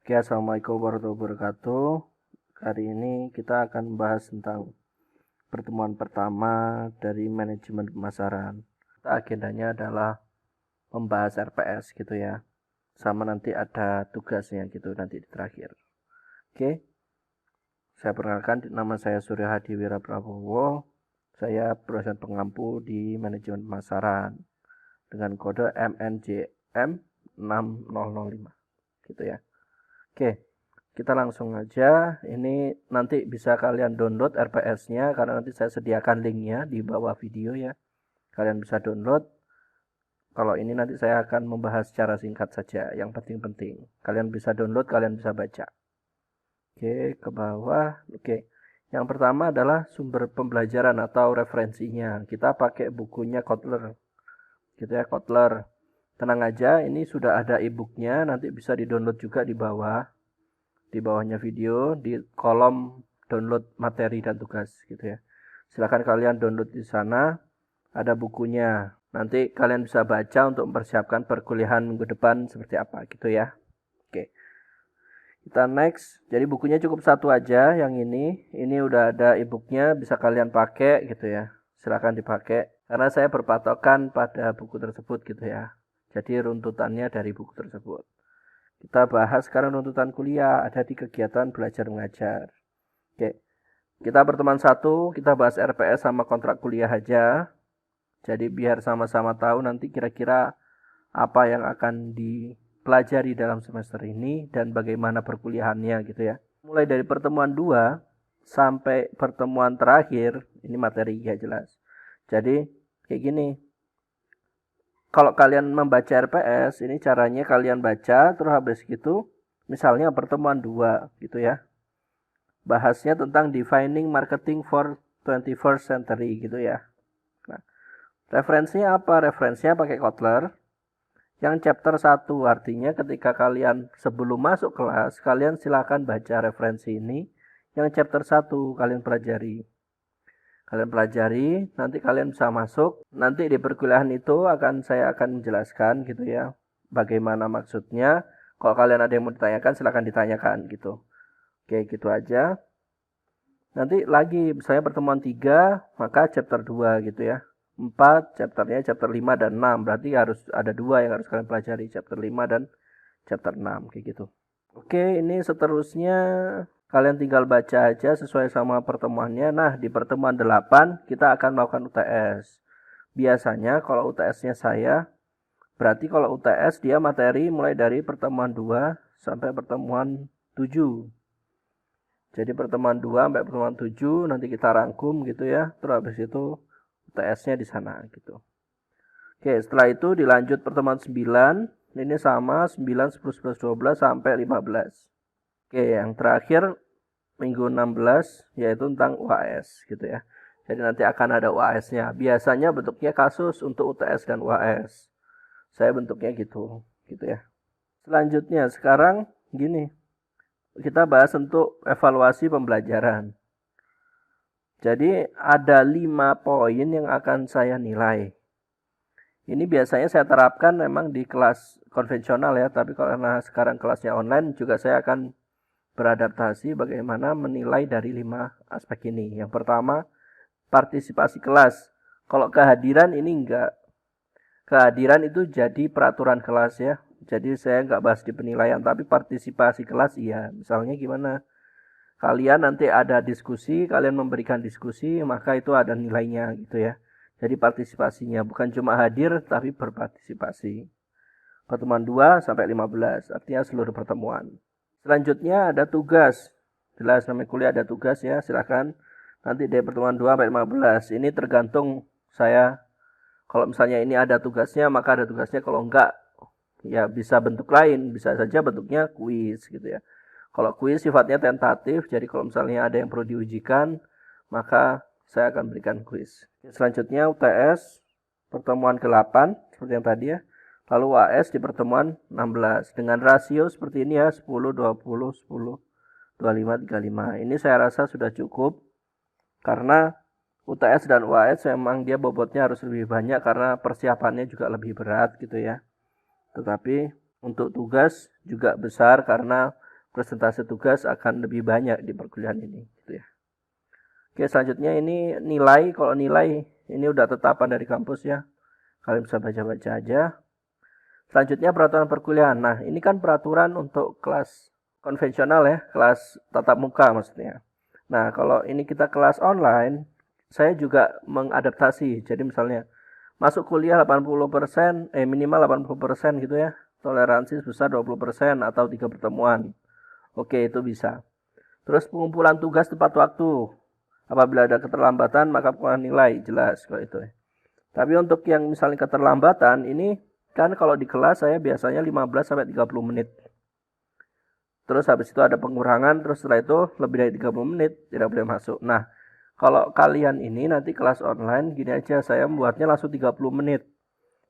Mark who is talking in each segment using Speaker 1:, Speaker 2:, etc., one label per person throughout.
Speaker 1: Oke, assalamualaikum warahmatullahi wabarakatuh. Kali ini kita akan membahas tentang pertemuan pertama dari manajemen pemasaran. Agendanya adalah membahas RPS gitu ya, sama nanti ada tugasnya gitu nanti di terakhir. Oke, saya perkenalkan, nama saya Surya Hadi Wiraprabowo. Saya dosen pengampu di manajemen pemasaran dengan kode MNJM 6005 gitu ya. Oke, kita langsung aja. Ini nanti bisa kalian download RPS-nya karena nanti saya sediakan linknya di bawah video ya. Kalian bisa download. Kalau ini nanti saya akan membahas secara singkat saja, yang penting-penting. Kalian bisa download, kalian bisa baca. Oke, ke bawah. Oke, yang pertama adalah sumber pembelajaran atau referensinya. Kita pakai bukunya Kotler. Gitu ya, Kotler. Tenang aja, ini sudah ada e-booknya, nanti bisa di-download juga di bawah. Di bawahnya video, di kolom download materi dan tugas gitu ya. Silahkan kalian download di sana, ada bukunya. Nanti kalian bisa baca untuk mempersiapkan perkuliahan minggu depan seperti apa gitu ya. Oke, kita next. Jadi bukunya cukup satu aja yang ini. Ini udah ada e-booknya, bisa kalian pakai gitu ya. Silahkan dipakai. Karena saya berpatokan pada buku tersebut gitu ya. Jadi runtutannya dari buku tersebut. Kita bahas sekarang runtutan kuliah, ada di kegiatan belajar mengajar. Oke, kita pertemuan 1, kita bahas RPS sama kontrak kuliah aja. Jadi biar sama-sama tahu nanti kira-kira apa yang akan dipelajari dalam semester ini dan bagaimana perkuliahannya gitu ya. Mulai dari pertemuan 2 sampai pertemuan terakhir, ini materi ya jelas. Jadi kayak gini. Kalau kalian membaca RPS, ini caranya kalian baca, terus habis gitu, misalnya pertemuan 2 gitu ya. Bahasnya tentang defining marketing for 21st century gitu ya. Nah, referensinya apa? Referensinya pakai Kotler. Yang chapter 1 artinya ketika kalian sebelum masuk kelas, kalian silakan baca referensi ini. Yang chapter 1 kalian pelajari. Nanti kalian bisa masuk. Nanti di perkuliahan itu saya akan menjelaskan gitu ya, bagaimana maksudnya. Kalau kalian ada yang mau ditanyakan, silakan ditanyakan gitu. Oke, gitu aja. Nanti lagi, misalnya pertemuan 3, maka chapter 2 gitu ya. 4, chapternya chapter 5 dan 6. Berarti harus ada 2 yang harus kalian pelajari, chapter 5 dan chapter 6, kayak gitu. Oke, ini seterusnya kalian tinggal baca aja sesuai sama pertemuannya. Nah, di pertemuan 8 kita akan melakukan UTS. Biasanya kalau UTS-nya saya, berarti kalau UTS dia materi mulai dari pertemuan 2 sampai pertemuan 7. Jadi pertemuan 2 sampai pertemuan 7 nanti kita rangkum gitu ya. Terus habis itu UTS-nya di sana gitu. Oke, setelah itu dilanjut pertemuan 9. Ini sama 9, 10, 11, 12 sampai 15. Oke, yang terakhir minggu 16 yaitu tentang UAS gitu ya. Jadi nanti akan ada UAS-nya. Biasanya bentuknya kasus untuk UTS dan UAS. Saya bentuknya gitu ya. Selanjutnya sekarang gini. Kita bahas untuk evaluasi pembelajaran. Jadi ada 5 poin yang akan saya nilai. Ini biasanya saya terapkan memang di kelas konvensional ya, tapi karena sekarang kelasnya online juga saya akan beradaptasi bagaimana menilai dari 5 aspek ini. Yang pertama, partisipasi kelas. Kalau kehadiran ini enggak. Kehadiran itu jadi peraturan kelas ya. Jadi saya enggak bahas di penilaian, tapi partisipasi kelas iya. Misalnya gimana? Kalian nanti ada diskusi, kalian memberikan diskusi, maka itu ada nilainya gitu ya. Jadi partisipasinya bukan cuma hadir, tapi berpartisipasi. Pertemuan 2 sampai 15, artinya seluruh pertemuan. Selanjutnya ada tugas. Jelas namanya kuliah ada tugas ya, silakan. Nanti dari pertemuan 2 sampai 15. Ini tergantung saya. Kalau misalnya ini ada tugasnya, maka ada tugasnya. Kalau enggak, ya bisa bentuk lain. Bisa saja bentuknya kuis gitu ya. Kalau kuis sifatnya tentatif, jadi kalau misalnya ada yang perlu diujikan, maka saya akan berikan kuis. Selanjutnya UTS, pertemuan ke-8, seperti yang tadi ya. Lalu AS di pertemuan 16. Dengan rasio seperti ini ya, 10, 20, 10, 25, 35. Ini saya rasa sudah cukup. Karena UTS dan UAS memang dia bobotnya harus lebih banyak karena persiapannya juga lebih berat gitu ya. Tetapi untuk tugas juga besar karena presentase tugas akan lebih banyak di perkuliahan ini gitu ya. Oke, selanjutnya ini nilai. Kalau nilai ini udah tetapan dari kampus ya. Kalian bisa baca-baca aja. Selanjutnya peraturan perkuliahan. Nah, ini kan peraturan untuk kelas konvensional ya, kelas tatap muka maksudnya. Nah, kalau ini kita kelas online, saya juga mengadaptasi. Jadi misalnya masuk kuliah 80%, minimal 80% gitu ya. Toleransi sebesar 20% atau 3 pertemuan. Oke, itu bisa. Terus pengumpulan tugas tepat waktu. Apabila ada keterlambatan, maka pengurangan nilai. Jelas kalau itu ya. Tapi untuk yang misalnya keterlambatan, ini kan kalau di kelas saya biasanya 15-30 menit. Terus habis itu ada pengurangan, terus setelah itu lebih dari 30 menit tidak boleh masuk. Nah, kalau kalian ini nanti kelas online, gini aja, saya membuatnya langsung 30 menit.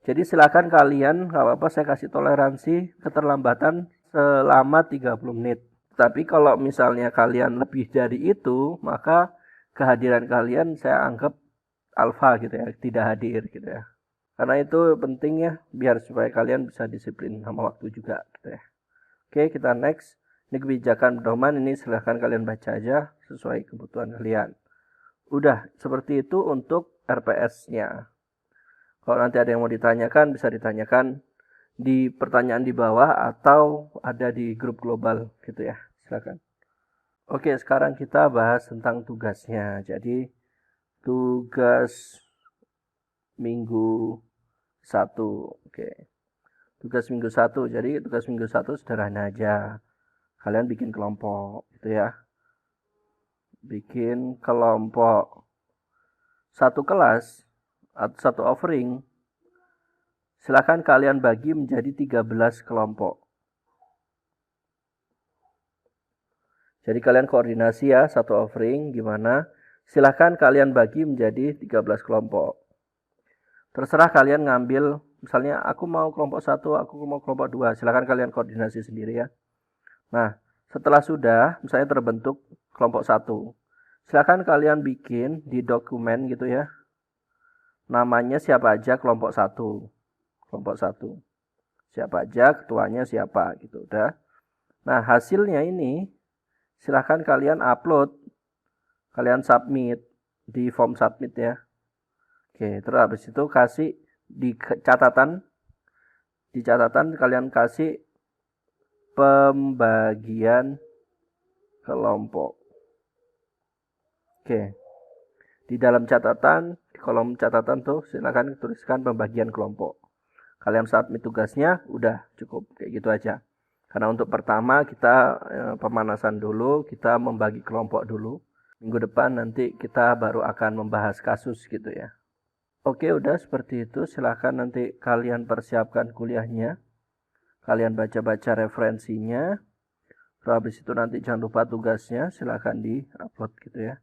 Speaker 1: Jadi silakan kalian, nggak apa-apa saya kasih toleransi keterlambatan selama 30 menit. Tapi kalau misalnya kalian lebih dari itu, maka kehadiran kalian saya anggap alfa gitu ya, tidak hadir gitu ya. Karena itu penting ya, biar supaya kalian bisa disiplin sama waktu juga gitu ya. Oke, kita next. Ini kebijakan pedoman, ini silahkan kalian baca aja sesuai kebutuhan kalian. Udah, seperti itu untuk RPS-nya. Kalau nanti ada yang mau ditanyakan, bisa ditanyakan di pertanyaan di bawah atau ada di grup global gitu ya. Silakan. Oke, sekarang kita bahas tentang tugasnya. Jadi, tugas minggu 1. Oke. Tugas minggu 1. Jadi, tugas minggu 1 sederhana aja. Kalian bikin kelompok gitu ya. Bikin kelompok satu kelas atau satu offering. Silakan kalian bagi menjadi 13 kelompok. Jadi kalian koordinasi ya, satu offering gimana. Silakan kalian bagi menjadi 13 kelompok. Terserah kalian ngambil, misalnya aku mau kelompok 1, aku mau kelompok 2. Silakan kalian koordinasi sendiri ya. Nah, setelah sudah, misalnya terbentuk kelompok 1. Silakan kalian bikin di dokumen gitu ya. Namanya siapa aja kelompok 1. Kelompok 1. Siapa aja, ketuanya siapa gitu udah. Nah, hasilnya ini silahkan kalian upload. Kalian submit di form submit ya. Oke, terus habis itu kasih di catatan. Di catatan kalian kasih pembagian kelompok. Oke. Di dalam catatan, di kolom catatan tuh silakan tuliskan pembagian kelompok. Kalian submit tugasnya, udah cukup kayak gitu aja. Karena untuk pertama kita pemanasan dulu, kita membagi kelompok dulu. Minggu depan nanti kita baru akan membahas kasus gitu ya. Oke, udah seperti itu. Silakan nanti kalian persiapkan kuliahnya. Kalian baca-baca referensinya. Terus habis itu nanti jangan lupa tugasnya, silakan di-upload gitu ya.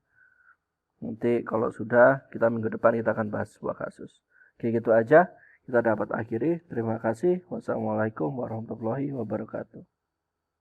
Speaker 1: Nanti kalau sudah, kita minggu depan kita akan bahas sebuah kasus. Oke, gitu aja. Kita dapat akhiri. Terima kasih. Wassalamualaikum warahmatullahi wabarakatuh.